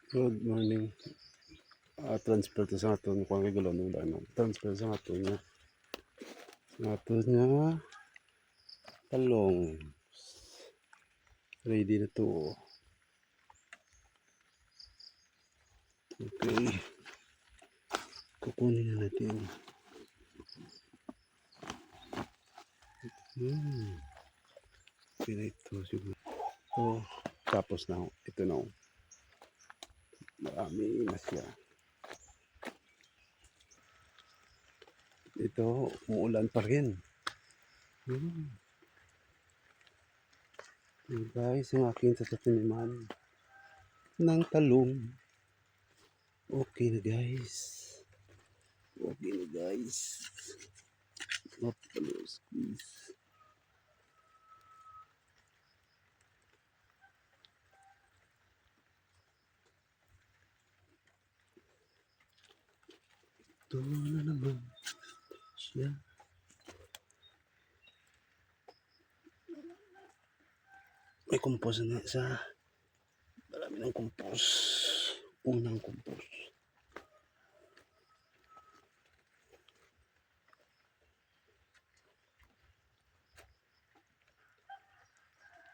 Good morning. Transfer to sa aton kung ang galon ng daan. Transfer sa aton niya. Sa aton niya talong. Ready na to. Okay. Kukunin na natin. Okay na ito siguro. So, tapos na. Ito na. Marami na siya. Ito, umuulan pa rin. Guys, yung aking tataniman ng talong. Okay na guys. Okay na guys. Squeeze. Ito na naman siya. May kumpos na sa marami ng kumpos. Unang kumpos.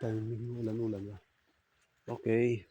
Timing ulan-ulan ba? Okay.